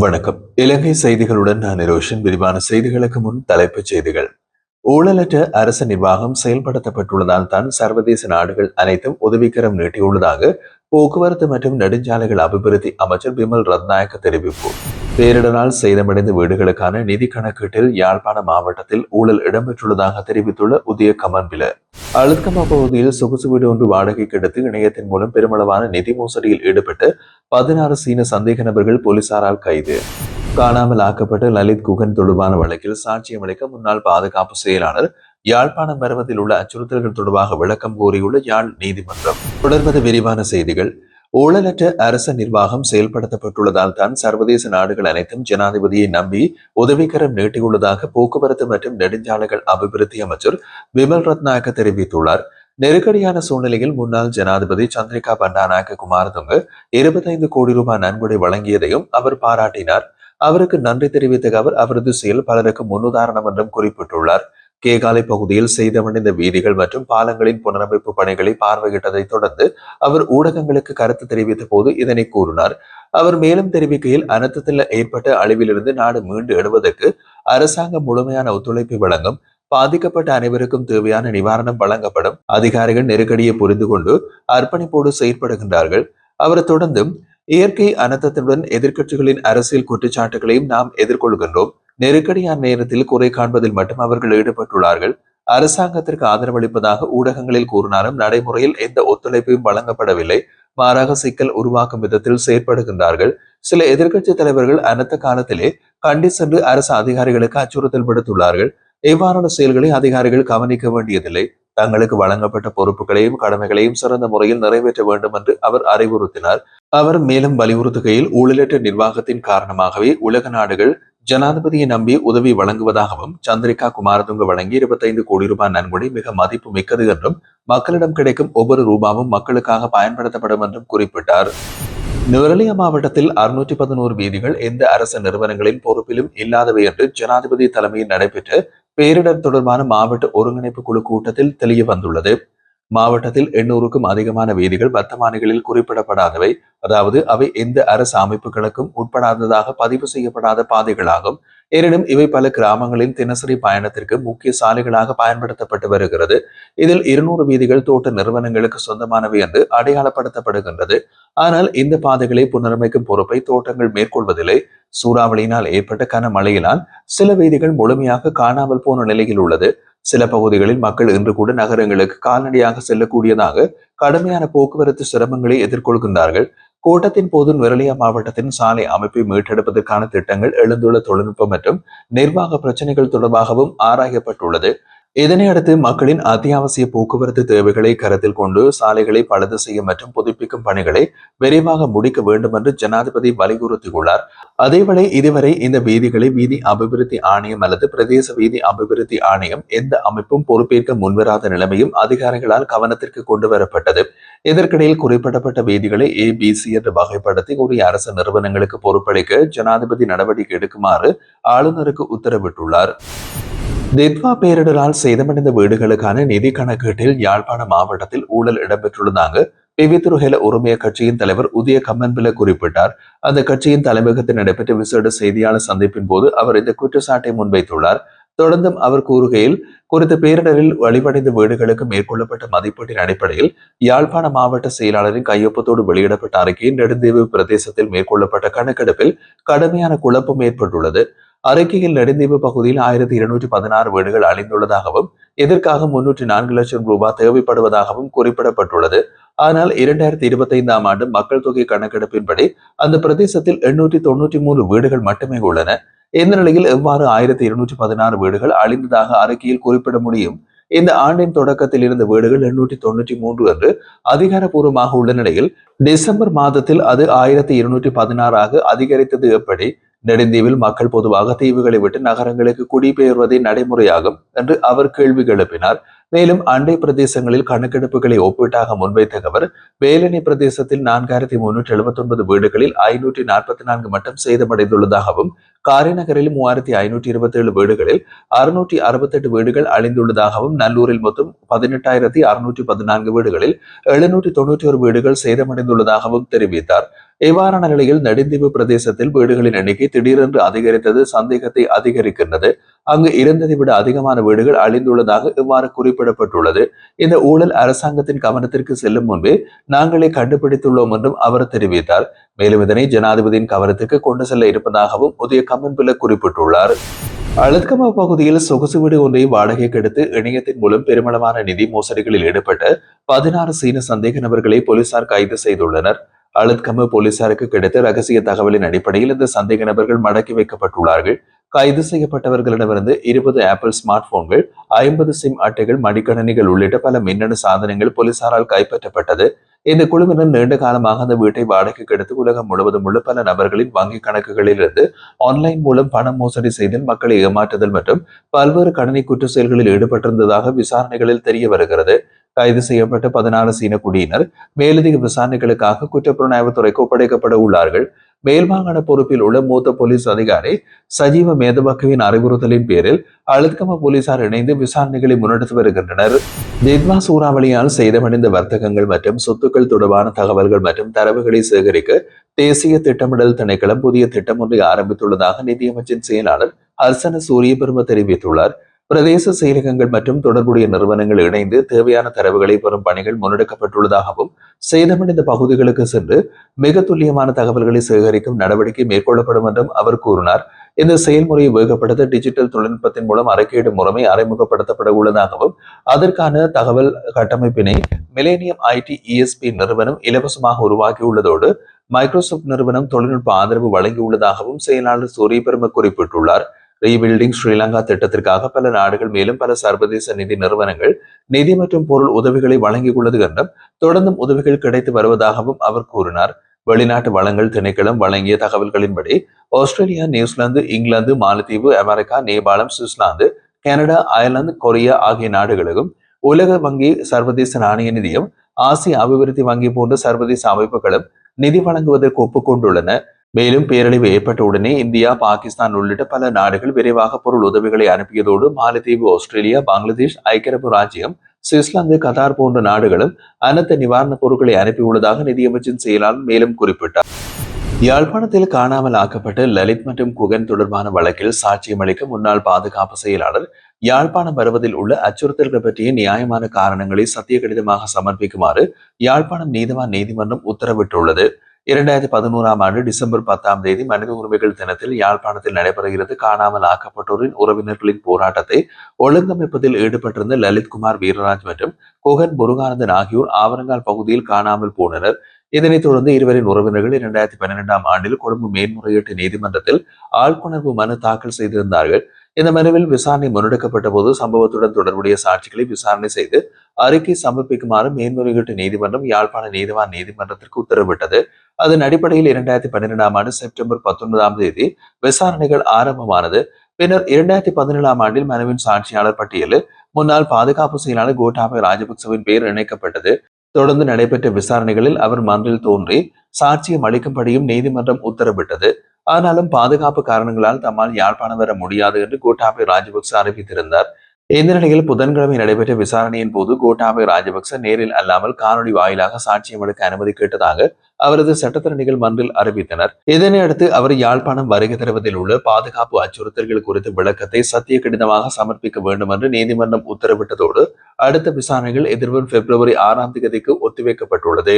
வணக்கம். இலங்கை செய்திகளுடன் நான் ரோஷன். விரிவான செய்திகளுக்கு முன் தலைப்புச் செய்திகள். ஊழலற்ற அரசு நிர்வாகம் செயல்படுத்தப்பட்டுள்ளதால் தான் சர்வதேச நாடுகள் அனைத்தும் உதவிக்கரம் நீட்டியுள்ளதாக போக்குவரத்து மற்றும் நெடுஞ்சாலைகள் அபிவிருத்தி அமைச்சர் பிமல் ரத்நாயக்க தெரிவிப்பு. பேரிடரால் சேதமடைந்த வீடுகளுக்கான நிதி கணக்கீட்டில் யாழ்ப்பாண மாவட்டத்தில் ஊழல் இடம்பெற்றுள்ளதாக தெரிவித்துள்ள உதய கமன்பில. அழுத்கமா பகுதியில் சொகுசு வீடு ஒன்று வாடகைக்கு எடுத்து இணையத்தின் மூலம் பெருமளவான நிதி மோசடியில் ஈடுபட்டு 16 சீன சந்தேக நபர்கள் போலீசாரால் கைது. காணாமல் ஆக்கப்பட்ட லலித் குகன் தொடர்பான வழக்கில் சாட்சியம் அளிக்க முன்னாள் பாதுகாப்பு செயலாளர் யாழ்ப்பாணம் வருவதில் உள்ள அச்சுறுத்தல்கள் தொடர்பாக விளக்கம் கோரியுள்ள யாழ் நீதிமன்றம். தொடர்வது விரிவான செய்திகள். ஊழலற்ற அரச நிர்வாகம் செயல்படுத்தப்பட்டுள்ளதால் தான் சர்வதேச நாடுகள் அனைத்தும் ஜனாதிபதியை நம்பி உதவிக்கரம் நீட்டியுள்ளதாக போக்குவரத்து மற்றும் நெடுஞ்சாலைகள் அபிவிருத்தி அமைச்சர் விமல் ரத்நாயக்க தெரிவித்துள்ளார். நெருக்கடியான சூழ்நிலையில் முன்னாள் ஜனாதிபதி சந்திரிகா பண்டாநாயக்க குமாரதுங்க 25 கோடி ரூபாய் நன்கொடை வழங்கியதையும் அவர் பாராட்டினார். அவருக்கு நன்றி தெரிவித்த அவர் அவரது செயல் பலருக்கு முன்னுதாரணம் என்றும் குறிப்பிட்டுள்ளார். கேகாலை பகுதியில் சேதமடைந்த வீதிகள் மற்றும் பாலங்களின் புனரமைப்பு பணிகளை பார்வையிட்டதை தொடர்ந்து அவர் ஊடகங்களுக்கு கருத்து தெரிவித்த போது இதனை கூறினார். அவர் மேலும் தெரிவிக்கையில் அனர்த்தத்தில் ஏற்பட்ட அழிவிலிருந்து நாடு மீண்டு எழுவதற்கு அரசாங்கம் முழுமையான ஒத்துழைப்பு வழங்கும். பாதிக்கப்பட்ட அனைவருக்கும் தேவையான நிவாரணம் வழங்கப்படும். அதிகாரிகள் நெருக்கடியை புரிந்து கொண்டு அர்ப்பணிப்போடு செயற்படுகின்றார்கள். அவர் தொடர்ந்தும் இயற்கை அனர்த்தத்துடன் எதிர்க்கட்சிகளின் அரசியல் குற்றச்சாட்டுகளையும் நாம் எதிர்கொள்கின்றோம். நெருக்கடியான நேரத்தில் குறை காண்பதில் மட்டும் அவர்கள் ஈடுபட்டுள்ளார்கள். அரசாங்கத்திற்கு ஆதரவளிப்பதாக ஊடகங்களில் கூறினாலும் நடைமுறையில் எந்த ஒத்துழைப்பையும் வழங்கப்படவில்லை. மாறாக சிக்கல் உருவாக்கும் விதத்தில் செயற்படுகின்றார்கள். சில எதிர்க்கட்சி தலைவர்கள் அனர்த்த காலத்திலே கண்டி சென்று அரசு அதிகாரிகளுக்கு அச்சுறுத்தல் விடுத்துள்ளார்கள். இவ்வாறான செயல்களை அதிகாரிகள் கவனிக்க வேண்டியதில்லை. தங்களுக்கு வழங்கப்பட்ட பொறுப்புகளையும் கடமைகளையும் சிறந்த முறையில் நிறைவேற்ற வேண்டும் என்று அவர் அறிவுறுத்தினார். அவர் மேலும் வலியுறுத்துகையில் ஊழலற்ற நிர்வாகத்தின் காரணமாகவே உலக நாடுகள் ஜனாதிபதியை நம்பி உதவி வழங்குவதாகவும் சந்திரிகா குமாரதுங்க வழங்கி 25 கோடி ரூபாய் நன்கொடை மிக மதிப்பு மிக்கது என்றும் மக்களிடம் கிடைக்கும் ஒவ்வொரு ரூபாவும் மக்களுக்காக பயன்படுத்தப்படும் என்றும் குறிப்பிட்டார். நுவரெலியா மாவட்டத்தில் 611 வீதிகள் எந்த அரசு நிறுவனங்களின் பொறுப்பிலும் இல்லாதவை என்று ஜனாதிபதி தலைமையில் நடைபெற்ற பேரிடர் தொடர்பான மாவட்ட ஒருங்கிணைப்பு குழு கூட்டத்தில் தெரிய வந்துள்ளது. மாவட்டத்தில் 800க்கும் அதிகமான வீதிகள் வர்த்தமானிகளில் குறிப்பிடப்படாதவை, அதாவது அவை எந்த அரசு அமைப்புகளுக்கும் உட்படாததாக பதிவு செய்யப்படாத பாதைகளாகும். எனினும் இவை பல கிராமங்களின் தினசரி பயணத்திற்கு முக்கிய சாலைகளாக பயன்படுத்தப்பட்டு வருகிறது. இதில் 200 வீதிகள் தோட்ட நிறுவனங்களுக்கு சொந்தமானவை என்று அடையாளப்படுத்தப்படுகின்றது. ஆனால் இந்த பாதைகளை புனரமைக்கும் பொறுப்பை தோட்டங்கள் மேற்கொள்வதில்லை. சூறாவளியினால் ஏற்பட்ட கனமழையினால் சில வீதிகள் முழுமையாக காணாமல் போன நிலையில் உள்ளது. சில பகுதிகளில் மக்கள் இன்று கூட நகரங்களுக்கு கால்நடையாக செல்லக்கூடியதாக கடுமையான போக்குவரத்து சிரமங்களை எதிர்கொள்கின்றார்கள். கூட்டத்தின் போது நுவரெலியா மாவட்டத்தின் சாலை அமைப்பை மீட்டெடுப்பதற்கான திட்டங்கள், எழுந்துள்ள தொழில்நுட்பம் மற்றும் நிர்வாக பிரச்சனைகள் தொடர்பாகவும் ஆராயப்பட்டுள்ளது. இதனையடுத்து மக்களின் அத்தியாவசிய போக்குவரத்து தேவைகளை கருத்தில் கொண்டு சாலைகளை பழுது செய்ய மற்றும் புதுப்பிக்கும் பணிகளை விரைவாக முடிக்க வேண்டும் என்று ஜனாதிபதி வலியுறுத்தியுள்ளார். அதேவேளை இதுவரை இந்த வீதிகளை வீதி அபிவிருத்தி ஆணையம் அல்லது பிரதேச வீதி அபிவிருத்தி ஆணையம் எந்த அமைப்பும் பொறுப்பேற்க முன்வராத நிலைமையும் அதிகாரிகளால் கவனத்திற்கு கொண்டு வரப்பட்டது. இதற்கிடையில் குறிப்பிடப்பட்ட வீதிகளை ABC என்று வகைப்படுத்தி உரிய அரசு நிறுவனங்களுக்கு பொறுப்பளிக்க ஜனாதிபதி நடவடிக்கை எடுக்குமாறு ஆளுநருக்கு உத்தரவிட்டுள்ளார். தித்வா பேரிடரால் சேதமடைந்த வீடுகளுக்கான நிதி கணக்கீட்டில் யாழ்ப்பாண மாவட்டத்தில் ஊழல் இடம்பெற்றுள்ளதாக பிவித்துருஹெல உரிமைய கட்சியின் தலைவர் உதய கம்மன்பில குறிப்பிட்டார். அந்த கட்சியின் தலைமையகத்தில் நடைபெற்ற விசேட செய்தியாளர் சந்திப்பின் போது அவர் இந்த குற்றச்சாட்டை முன்வைத்துள்ளார். தொடர்ந்தும் அவர் கூறுகையில், குறித்த பேரிடரில் வழிவடைந்த வீடுகளுக்கு மேற்கொள்ளப்பட்ட மதிப்பீட்டின் அடிப்படையில் யாழ்ப்பாண மாவட்ட செயலாளரின் கையொப்பத்தோடு வெளியிடப்பட்ட அறிக்கையில் நெடுந்தீவு பிரதேசத்தில் மேற்கொள்ளப்பட்ட கணக்கெடுப்பில் கடுமையான குழப்பம் ஏற்பட்டுள்ளது. அறிக்கையில் நெடுந்தீவு பகுதியில் 1216 வீடுகள் அழிந்துள்ளதாகவும் இதற்காக 304 லட்சம் ரூபாய் தேவைப்படுவதாகவும் குறிப்பிடப்பட்டுள்ளது. ஆனால் 2025ஆம் ஆண்டு மக்கள் தொகை கணக்கெடுப்பின்படி அந்த பிரதேசத்தில் 893 வீடுகள் மட்டுமே உள்ளன. இந்த நிலையில் எவ்வாறு 1216 வீடுகள் அழிந்ததாக அறிக்கையில் குறிப்பிட முடியும்? இந்த ஆண்டின் தொடக்கத்தில் இருந்த வீடுகள் 893 என்று அதிகாரப்பூர்வமாக உள்ள நிலையில் டிசம்பர் மாதத்தில் அது 1216ஆக அதிகரித்தது எப்படி? நெடுந்தீவில் மக்கள் பொதுவாக தீவுகளை விட்டு நகரங்களுக்கு குடிபெயர்வதே நடைமுறையாகும் என்று அவர் கேள்வி எழுப்பினார். மேலும் அண்டை பிரதேசங்களில் கணக்கெடுப்புகளை ஒப்பீட்டாக முன்வைத்த அவர் வேலணை பிரதேசத்தில் 4379 வீடுகளில் 544 மட்டும் சேதமடைந்துள்ளதாகவும் காரைநகரில் 3527 வீடுகளில் 668 வீடுகள் அழிந்துள்ளதாகவும் நல்லூரில் மொத்தம் 18,614 வீடுகளில் 791 வீடுகள் சேதமடைந்துள்ளதாகவும் தெரிவித்தார். இவ்வாறான நிலையில் நெடுந்தீவு பிரதேசத்தில் வீடுகளின் எண்ணிக்கை திடீரென்று அதிகரித்தது சந்தேகத்தை அதிகரிக்கின்றது. அங்கு இருந்ததை விட அதிகமான வீடுகள் அழிந்துள்ளதாக இவ்வாறு குறிப்பிடப்பட்டுள்ளது. இந்த ஊழல் அரசாங்கத்தின் கவனத்திற்கு செல்லும் முன்பே நாங்களே கண்டுபிடித்துள்ளோம் என்றும் அவர் தெரிவித்தார். மேலும் இதனை ஜனாதிபதியின் கவனத்துக்கு கொண்டு செல்ல இருப்பதாகவும் உதய கம்மன்பில குறிப்பிட்டுள்ளார். அழுத்கம பகுதியில் சொகுசு வீடு ஒன்றை வாடகைக்கு எடுத்து இணையத்தின் மூலம் பெருமளவான நிதி மோசடிகளில் ஈடுபட்ட 16 சீன சந்தேக நபர்களை போலீசார் கைது செய்துள்ளனர். அழுத்கம போலீசாருக்கு கிடைத்த ரகசிய தகவலின் அடிப்படையில் இந்த சந்தேக நபர்கள் மடக்கி வைக்கப்பட்டுள்ளார்கள். கைது செய்யப்பட்டவர்களிடமிருந்து 20 ஆப்பிள் ஸ்மார்ட் போன்கள், 50 சிம் அட்டைகள், மடிக்கணினிகள் உள்ளிட்ட பல மின்னணு சாதனங்கள் போலீசாரால் கைப்பற்றப்பட்டது. இந்த குழுவினர் நீண்ட காலமாக அந்த வீட்டை வாடகைக்கு எடுத்து உலகம் முழுவதும் உள்ள பல நபர்களின் வங்கி கணக்குகளில் இருந்து ஆன்லைன் மூலம் பணம் மோசடி செய்தல், மக்களை ஏமாற்றுதல் மற்றும் பல்வேறு கணனி குற்ற செயல்களில் ஈடுபட்டிருந்ததாக விசாரணைகளில் தெரிய வருகிறது. கைது செய்யப்பட்ட 16 சீன குடியினர் மேலதிக விசாரணைகளுக்காக குற்றப்புலனாய்வு துறைக்கு ஒப்படைக்கப்பட உள்ளார்கள். மேல்மாகாண பொறுப்பில் உள்ள மூத்த போலீஸ் அதிகாரி சஜீவ மேதபக்கவின் அறிவுறுத்தலின் பேரில் அழுத்கம போலீசார் இணைந்து விசாரணைகளை முன்னெடுத்து வருகின்றனர். தித்வா சூறாவளியால் சேதமடைந்த வர்த்தகங்கள் மற்றும் சொத்துக்கள் தொடர்பான தகவல்கள் மற்றும் தரவுகளை சேகரிக்க தேசிய திட்டமிடல் திணைக்களம் புதிய திட்டம் ஒன்றை ஆரம்பித்துள்ளதாக நிதியமைச்சின் செயலாளர் ஹர்சன சூரியபெரும தெரிவித்துள்ளார். பிரதேச செயலகங்கள் மற்றும் தொடர்புடைய நிறுவனங்கள் இணைந்து தேவையான தரவுகளை பெறும் பணிகள் முன்னெடுக்கப்பட்டுள்ளதாகவும் சேதமடைந்த பகுதிகளுக்கு சென்று மிக துல்லியமான தகவல்களை சேகரிக்கும் நடவடிக்கை மேற்கொள்ளப்படும் என்றும் அவர் கூறினார். இந்த செயல்முறையை வேகப்படுத்த டிஜிட்டல் தொழில்நுட்பத்தின் மூலம் அறிக்கையிடும் முறைமை அறிமுகப்படுத்தப்பட உள்ளதாகவும் அதற்கான தகவல் கட்டமைப்பினை மிலேனியம் ஐடி இஎஸ்பி நிறுவனம் இலவசமாக உருவாக்கியுள்ளதோடு மைக்ரோசாப்ட் நிறுவனம் தொழில்நுட்ப ஆதரவு வழங்கியுள்ளதாகவும் செயலாளர் சூரியபெரும குறிப்பிட்டுள்ளார். ரீபில்டிங் ஸ்ரீலங்கா திட்டத்திற்காக பல நாடுகள் மேலும் பல சர்வதேச நிதி நிறுவனங்கள் நிதி மற்றும் பொருள் உதவிகளை வழங்கியுள்ளது என்றும் தொடர்ந்தும் உதவிகள் கிடைத்து வருவதாகவும் அவர் கூறினார். வெளிநாட்டு வளங்கள் திணைக்களம் வழங்கிய தகவல்களின்படி ஆஸ்திரேலியா, நியூசிலாந்து, இங்கிலாந்து, மாலத்தீவு, அமெரிக்கா, நேபாளம், சுவிட்சர்லாந்து, கனடா, அயர்லாந்து, கொரியா ஆகிய நாடுகளுக்கும் உலக வங்கி, சர்வதேச நாணய நிதியம், ஆசிய அபிவிருத்தி வங்கி போன்ற சர்வதேச அமைப்புகளும் நிதி வழங்குவதற்கு ஒப்புக்கொண்டுள்ளன. மேலும் பேரழிவு ஏற்பட்ட உடனே இந்தியா, பாகிஸ்தான் உள்ளிட்ட பல நாடுகள் விரைவாக பொருள் உதவிகளை அனுப்பியதோடு மாலத்தீவு, ஆஸ்திரேலியா, பங்களாதேஷ், ஐக்கிய அரபு ராஜ்யம், சுவிட்சர்லாந்து, கத்தார் போன்ற நாடுகளும் அனைத்து நிவாரணப் பொருட்களை அனுப்பியுள்ளதாக நிதியமைச்சின் செயலாளர் மேலும் குறிப்பிட்டார். யாழ்ப்பாணத்தில் காணாமல் ஆக்கப்பட்ட லலித் மற்றும் குகன் தொடர்பான வழக்கில் சாட்சியம் அளிக்க முன்னாள் பாதுகாப்பு செயலாளர் யாழ்ப்பாணம் வருவதில் உள்ள அச்சுறுத்தல்கள் பற்றிய நியாயமான காரணங்களை சத்திய கடிதமாக சமர்ப்பிக்குமாறு யாழ்ப்பாணம் நீதவான் நீதிமன்றம் உத்தரவிட்டுள்ளது. 2011ஆம் ஆண்டு டிசம்பர் 10ஆம் தேதி மனித உரிமைகள் தினத்தில் யாழ்ப்பாணத்தில் நடைபெறுகிறது காணாமல் ஆக்கப்பட்டோரின் உறவினர்களின் போராட்டத்தை ஒழுங்கமைப்பதில் ஈடுபட்டிருந்த லலித்குமார் வீரராஜ் மற்றும் குகன் முருகானந்தன் ஆகியோர் ஆவரங்கால் பகுதியில் காணாமல் போனனர். இதனைத் தொடர்ந்து இருவரின் உறவினர்கள் 2012ஆம் ஆண்டில் கொழும்பு மேன்முறையீட்டு நீதிமன்றத்தில் ஆள்கொணர்வு மனு தாக்கல் செய்திருந்தார்கள். இந்த மனுவில் விசாரணை முன்னெடுக்கப்பட்ட போது சம்பவத்துடன் தொடர்புடைய சாட்சிகளை விசாரணை செய்து அறிக்கை சமர்ப்பிக்குமாறு மேன்முறையீட்டு நீதிமன்றம் யாழ்ப்பாண நீதிவான் நீதிமன்றத்திற்கு உத்தரவிட்டது. அதன் அடிப்படையில் 2012ஆம் ஆண்டு செப்டம்பர் 19ஆம் தேதி விசாரணைகள் ஆரம்பமானது. பின்னர் 2017ஆம் ஆண்டில் மனுவின் சாட்சியாளர் பட்டியலில் முன்னாள் பாதுகாப்பு செயலாளர் கோட்டாபய ராஜபக்சவின் பெயர் இணைக்கப்பட்டது. தொடர்ந்து நடைபெற்ற விசாரணைகளில் அவர் மன்றில் தோன்றி சாட்சியம் அளிக்கும்படியும் நீதிமன்றம் உத்தரவிட்டது. ஆனாலும் பாதுகாப்பு காரணங்களால் தம்மால் யாழ்ப்பாணம் வர முடியாது என்று கோட்டாபய ராஜபக்ச அறிவித்திருந்தார். இந்த நிலையில் புதன்கிழமை நடைபெற்ற விசாரணையின் போது கோட்டாபய ராஜபக்ச நேரில் அல்லாமல் காணொலி வாயிலாக சாட்சியம் அளிக்க அனுமதி கேட்டதாக அவரது சட்டத்தரணிகள் மன்றில் அறிவித்தனர். இதனையடுத்து அவர் யாழ்ப்பாணம் வருகை தருவதில் உள்ள பாதுகாப்பு அச்சுறுத்தல்கள் குறித்த விளக்கத்தை சத்திய கடிதமாக சமர்ப்பிக்க வேண்டும் என்று நீதிமன்றம் உத்தரவிட்டதோடு அடுத்த விசாரணைகள் எதிர்வரும் பிப்ரவரி 6ஆம் தேதிக்கு ஒத்திவைக்கப்பட்டுள்ளது.